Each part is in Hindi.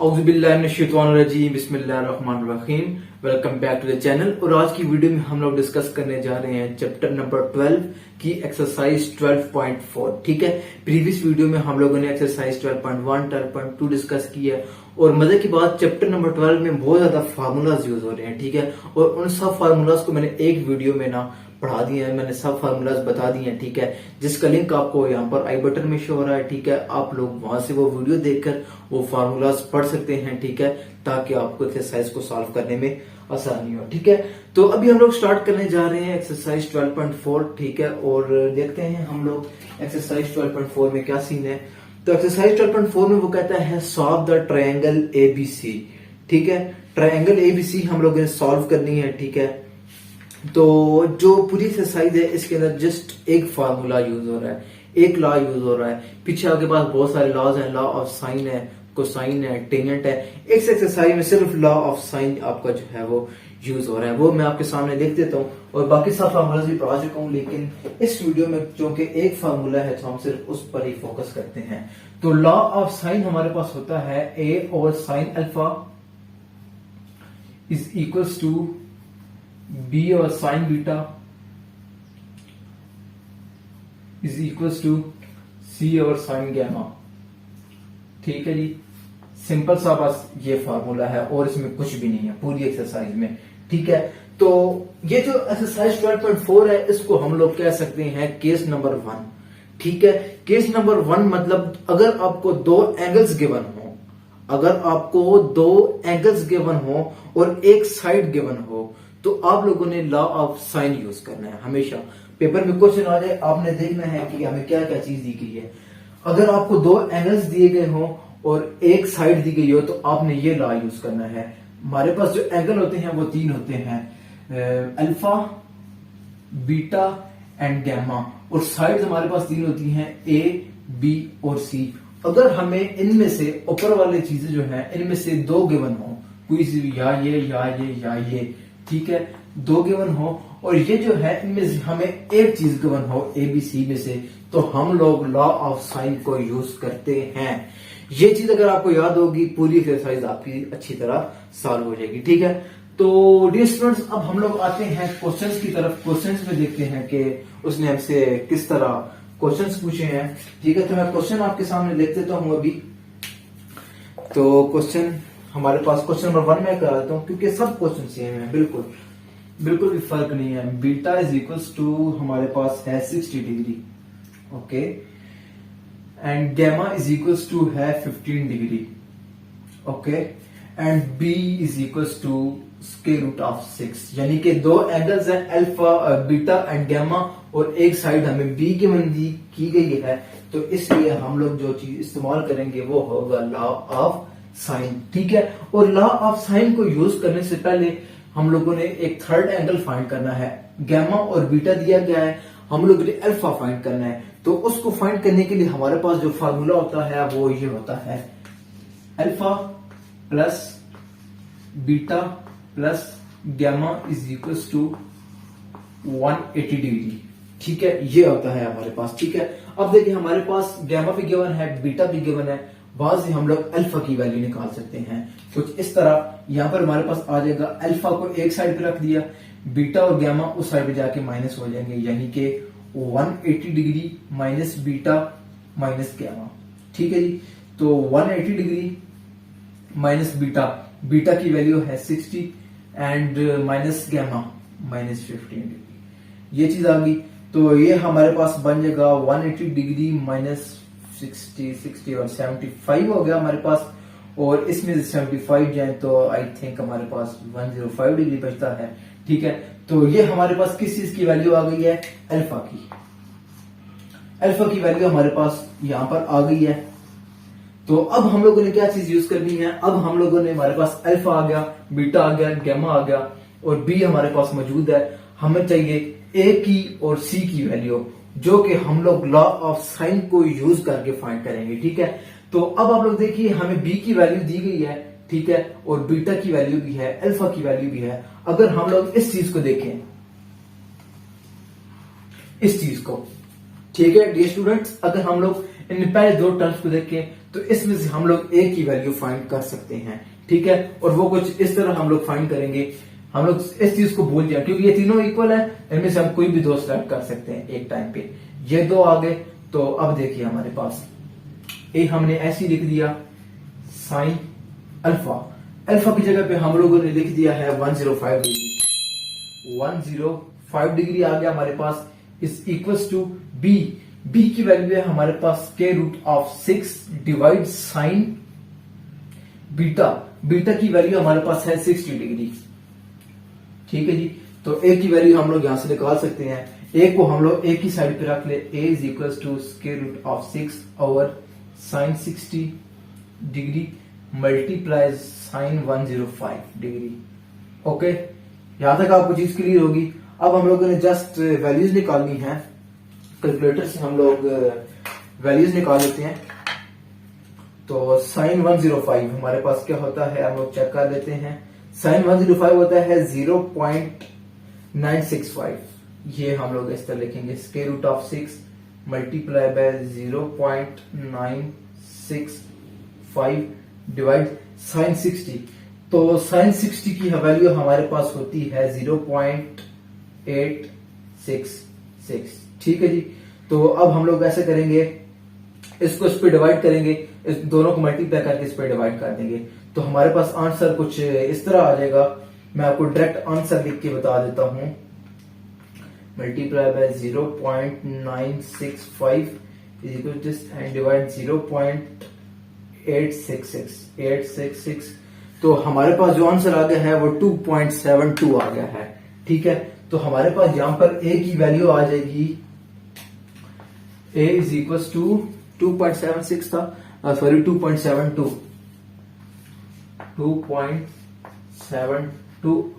औज़ुबिल्लाहिमिनश्शैतानिर्रजीम बिस्मिल्लाहिर्रहमानिर्रहीम। Welcome back to the channel. और आज की वीडियो में हम लोग डिस्कस करने जा रहे हैं चैप्टर नंबर 12 की एक्सरसाइज 12.4। ठीक है, प्रीवियस वीडियो में हम लोगों ने एक्सरसाइज 12.1 12.2 डिस्कस की है और मजे की बात चैप्टर नंबर 12 में बहुत ज्यादा फार्मूलाज यूज हो रहे हैं। ठीक है, और उन सब फार्मूलाज को मैंने एक वीडियो में ना पढ़ा दिए हैं, मैंने सब फार्मूलाज बता दिए हैं। ठीक है, जिसका लिंक आपको यहाँ पर आई बटन में शो हो रहा है। ठीक है, आप लोग वहां से वो वीडियो देखकर वो फार्मूलाज पढ़ सकते हैं। ठीक है, ताकि आपको एक्सरसाइज को सॉल्व करने में आसानी हो। ठीक है, तो अभी हम लोग स्टार्ट करने जा रहे हैं एक्सरसाइज 12.4। ठीक है, और देखते हैं हम लोग एक्सरसाइज 12.4 में क्या सीन है। तो एक्सरसाइज 12.4 में वो कहता है सॉल्व द ट्रायंगल एबीसी। ठीक है, ट्रायंगल एबीसी हम लोगों ने सॉल्व करनी है। ठीक है, तो जो पूरी एक्सरसाइज है इसके अंदर जस्ट एक फार्मूला यूज हो रहा है, एक लॉ यूज हो रहा है। पीछे आपके पास बहुत सारे लॉज हैं, लॉ ऑफ साइन है, कोसाइन है, टेंजेंट है। इस एक्सरसाइज में सिर्फ लॉ ऑफ साइन आपका जो है वो यूज हो रहा है, वो मैं आपके सामने लिख देता हूँ और बाकी सब फार्मूला भी पढ़ा चुका हूँ। लेकिन इस वीडियो में जो कि एक फार्मूला है तो हम सिर्फ उस पर ही फोकस करते हैं। तो लॉ ऑफ साइन हमारे पास होता है ए और sine alpha is equals to B और sine beta is equals to C और साइन गैमा। ठीक है जी, सिंपल सा बस ये फार्मूला है और इसमें कुछ भी नहीं है पूरी एक्सरसाइज में। ठीक है, तो ये जो एक्सरसाइज 12.4 है इसको हम लोग कह सकते हैं केस नंबर 1। ठीक है, केस नंबर 1 मतलब अगर आपको दो एंगल्स गिवन हो, अगर आपको दो एंगल्स गिवन हो और एक साइड गिवन हो तो आप लोगों ने लॉ ऑफ साइन यूज करना है। हमेशा पेपर में क्वेश्चन आ जाए आपने देखना है कि हमें क्या क्या चीज दी गई है। अगर आपको दो एंगल्स दिए गए हो और एक साइड दी गई हो तो आपने ये लॉ यूज करना है। हमारे पास जो एंगल होते हैं वो तीन होते हैं, अल्फा, बीटा एंड गैमा, और साइड्स हमारे पास तीन होती हैं, ए, बी और सी। अगर हमें इनमें से ऊपर वाली चीजें जो है इनमें से दो गिवन हो, कोई सी या ये या ये या ये, ठीक है, दो गिवन हो और ये जो है इनमें से हमें एक चीज गिवन हो ए बी सी में से, तो हम लोग लॉ ऑफ साइन को यूज करते हैं। ये चीज अगर आपको याद होगी पूरी एक्सरसाइज आपकी अच्छी तरह सॉल्व हो जाएगी। ठीक है, तो डियर स्टूडेंट्स अब हम लोग आते हैं क्वेश्चंस की तरफ। क्वेश्चंस में देखते हैं कि उसने हमसे किस तरह क्वेश्चंस पूछे हैं। ठीक है, तो मैं क्वेश्चन आपके सामने लिख देता हूं अभी। तो क्वेश्चन हमारे पास क्वेश्चन नंबर 1 में करा देता हूं क्योंकि सब क्वेश्चन सेम है, बिल्कुल बिल्कुल भी फर्क नहीं है। बीटा इज इक्वल्स टू हमारे पास है 60 degree, okay, and gamma is equals to है 15 degree, okay, and b is equals to square root of 6। यानी कि दो एंगल्स हैं अल्फा, बीटा एंड गैमा, और एक साइड हमें बी की मंदी की गई है, तो इसलिए हम लोग जो चीज इस्तेमाल करेंगे वो होगा लॉ ऑफ साइन। ठीक है, और लॉ ऑफ साइन को यूज करने से पहले हम लोगों ने एक थर्ड एंगल फाइंड करना है। गैमा और बीटा दिया गया है, हम लोगों ने अल्फा फाइंड करना है। तो उसको फाइंड करने के लिए हमारे पास जो फार्मूला होता है वो ये होता है, alpha plus beta plus gamma is equals to 180 degree. ठीक है, ये होता है हमारे पास। ठीक है, अब देखिए हमारे पास गैमा भी गिवन है, बीटा भी गिवन है, वहां से हम लोग अल्फा की वैल्यू निकाल सकते हैं। कुछ इस तरह यहां पर हमारे पास आ जाएगा, अल्फा को एक साइड पे रख दिया, बीटा और गैमा उस साइड पे जाके माइनस हो जाएंगे, यानी कि 180 degree minus beta minus gamma. ठीक है जी, तो 180 डिग्री माइनस बीटा, बीटा की वैल्यू है 60 and minus gamma minus 15 degree, ये चीज आ गई। तो ये हमारे पास बन जाएगा 180 डिग्री माइनस 60 और 75 हो गया हमारे पास, और इसमें से 75 जाए तो आई थिंक हमारे पास 105 डिग्री बचता है। ठीक है, तो ये हमारे पास किस चीज की वैल्यू आ गई है, अल्फा की। अल्फा की वैल्यू हमारे पास यहां पर आ गई है। तो अब हम लोगों ने क्या चीज यूज करनी है, अब हम लोगों ने, हमारे पास अल्फा आ गया, बीटा आ गया, गैमा आ गया और बी हमारे पास मौजूद है। हमें चाहिए ए की और सी की वैल्यू, जो कि हम लोग लॉ ऑफ साइन को यूज करके फाइंड करेंगे। ठीक है, तो अब आप लोग देखिए हमें बी की वैल्यू दी गई है, ठीक है, और बीटा की वैल्यू भी है, अल्फा की वैल्यू भी है। अगर हम लोग इस चीज को देखें, इस चीज को, ठीक है डियर स्टूडेंट्स, अगर हम लोग इन पहले दो टर्म्स को देखें तो इसमें से हम लोग ए की वैल्यू फाइंड कर सकते हैं, ठीक है। और वो कुछ इस तरह हम लोग फाइंड करेंगे, हम लोग इस चीज को भूल जाए क्योंकि ये तीनों इक्वल है, इनमें से हम कोई भी दो सिलेक्ट कर सकते हैं एक टाइम पे। ये दो आ गए, तो अब देखिए हमारे पास ए हमने ऐसे लिख दिया साइन अल्फा, अल्फा की जगह पे हम लोगों ने लिख दिया है 105 डिग्री, 105 डिग्री आ गया हमारे पास। Is equals to B, B की वैल्यू है हमारे पास square root of 6 divide sine beta, beta की वैल्यू हमारे पास है 60 डिग्री, ठीक है जी। तो ए की वैल्यू हम लोग यहां से निकाल सकते हैं, ए को हम लोग ए की साइड पे रख ले, A is equals to square root of 6 over sine 60 degree multiply sine 105 degree. Okay, यहां तक आपको चीज क्लियर होगी। अब हम लोगों ने जस्ट वैल्यूज निकालनी है, कैलकुलेटर से हम लोग वैल्यूज निकाल लेते हैं। तो साइन 105 हमारे पास क्या होता है, हम लोग चेक कर लेते हैं। साइन 105 होता है 0.965, ये हम लोग इस तरह लिखेंगे, square root of 6 multiply by 0.965 divide sine 60। तो साइन 60 की वैल्यू हमारे पास होती है 0.866, ठीक है जी। तो अब हम लोग ऐसे करेंगे, इसको इस पे डिवाइड करेंगे, इस दोनों को मल्टीप्लाई करके इस पे डिवाइड कर देंगे, तो हमारे पास आंसर कुछ इस तरह आ जाएगा। मैं आपको डायरेक्ट आंसर लिख के बता देता हूं, multiply by 0.965 is equal to and divide 0.866, तो हमारे पास जो आंसर आ गया है वो 2.72 आ गया है, ठीक है। तो हमारे पास यहां पर ए की वैल्यू आ जाएगी, ए इज इक्वल टू 2.76 था, सॉरी 2.72,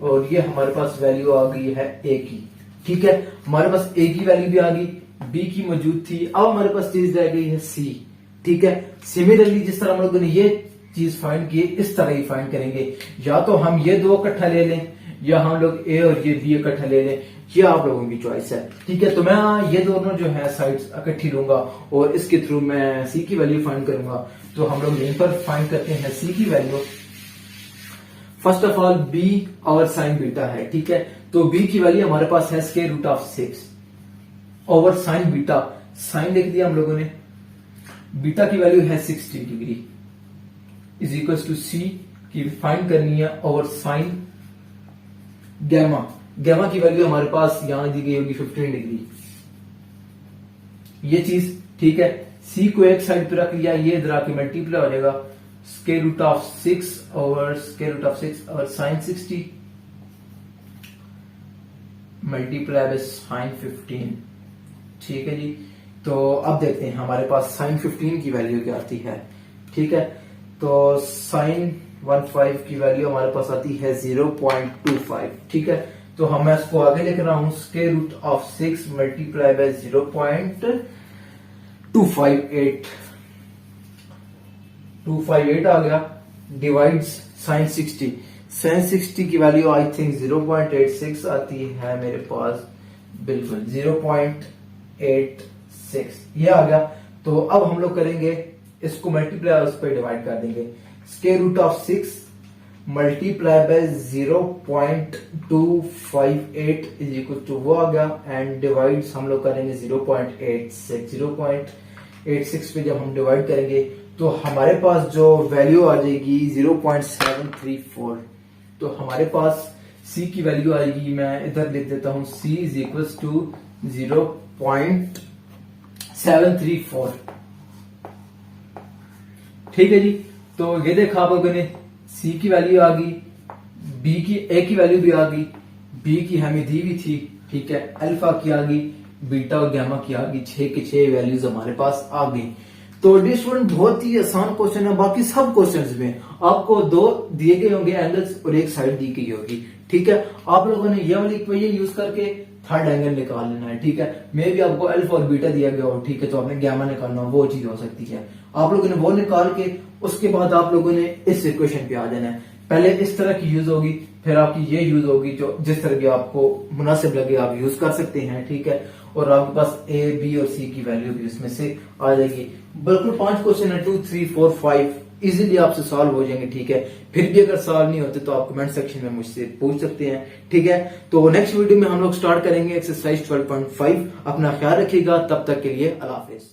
और ये हमारे पास वैल्यू आ गई है ए की, ठीक है। हमारे पास ए की वैल्यू भी आ गई, बी की मौजूद थी, अब हमारे पास चीज रह गई है सी, ठीक है। सिमिलरली जिस तरह हम लोगों ने ये चीज फाइंड की, इस तरह ही फाइंड करेंगे, या तो हम ये दो इकट्ठा ले लें या हम लोग ए और ये बी इकट्ठा ले लें, ये आप लोगों की चॉइस है, ठीक है। तो मैं ये दोनों जो है साइड्स इकट्ठी लूंगा और इसके थ्रू मैं सी की वैल्यू फाइंड करूंगा। तो हम लोग यहीं पर फाइंड करते हैं सी की value. First of all B और साइन बीटा है, ठीक है। तो बी की वैल्यू हमारे पास है square root of 6 over sine beta, sine लिख दिया हम लोगों ने, बीटा की वैल्यू है 60 डिग्री इज इक्वल टू सी की फाइंड करनी है ओवर साइन गैमा, गैमा की वैल्यू हमारे पास यहां दी गई होगी 15 डिग्री, ये चीज, ठीक है। सी को एक साइड पे रख लिया, ये इधर आके मल्टीप्लाई हो जाएगा, square root of 6 over sine 60 multiply by sine 15, ठीक है जी। तो अब देखते हैं हमारे पास साइन 15 की वैल्यू क्या आती है, ठीक है। तो साइन 15 की वैल्यू हमारे पास आती है 0.25, ठीक है। तो हम मैं इसको आगे लिख रहा हूं, square root of 6 multiply by 0.258 आ गया, डिवाइड्स साइन 60, साइन 60 की वैल्यू आई थिंक 0.86 आती है मेरे पास, बिल्कुल 0.86 ये आ गया। तो अब हम लोग करेंगे इसको मल्टीप्लाई उस पर डिवाइड कर देंगे, square root of 6 multiply by 0.258 is equal to वो आ गया, एंड डिवाइड्स हम लोग करेंगे 0.86 पे जब हम डिवाइड करेंगे तो हमारे पास जो वैल्यू आ जाएगी 0.734। तो हमारे पास सी की वैल्यू आएगी, मैं इधर लिख देता हूं, सी इज इक्वल टू 0.734, ठीक है जी। तो ये देखा आप लोगों ने, सी की वैल्यू आ गई, बी की ए की वैल्यू भी आ गई, बी की हमें दी हुई थी, ठीक है, अल्फा की आ गई, बीटा और गामा की आ गई, 6 के 6 वैल्यूज हमारे पास आ गई। तो डी स्टूडेंट बहुत ही आसान क्वेश्चन है, बाकी सब क्वेश्चंस में आपको दो दिए गए होंगे एंगल्स और एक साइड दी गई होगी, ठीक है। आप लोगों ने ये वाली इक्वेशन यूज करके थर्ड एंगल निकाल लेना है, ठीक है। मे भी आपको अल्फा और बीटा दिया गया हो, ठीक है, तो आपने गामा निकालना हो, वो चीज हो सकती है। आप लोगों ने वो निकाल के उसके बाद आप लोगों ने इस इक्वेशन पे आ जाना है। पहले इस तरह की यूज होगी, फिर आपकी ये यूज होगी, जो जिस तरह की आपको मुनासिब लगे आप यूज कर सकते हैं, ठीक है। और आपके पास ए, बी और सी की वैल्यू भी उसमें से आ जाएगी। बिल्कुल 5 क्वेश्चन है, 2, 3, 4, 5 इजीली आपसे सॉल्व हो जाएंगे, ठीक है। फिर भी अगर सॉल्व नहीं होते तो आप कमेंट सेक्शन में मुझसे पूछ सकते हैं, ठीक है। तो नेक्स्ट वीडियो में हम लोग स्टार्ट करेंगे एक्सरसाइज 12.5। अपना ख्याल रखिएगा, तब तक के लिए अल्लाह हाफिज।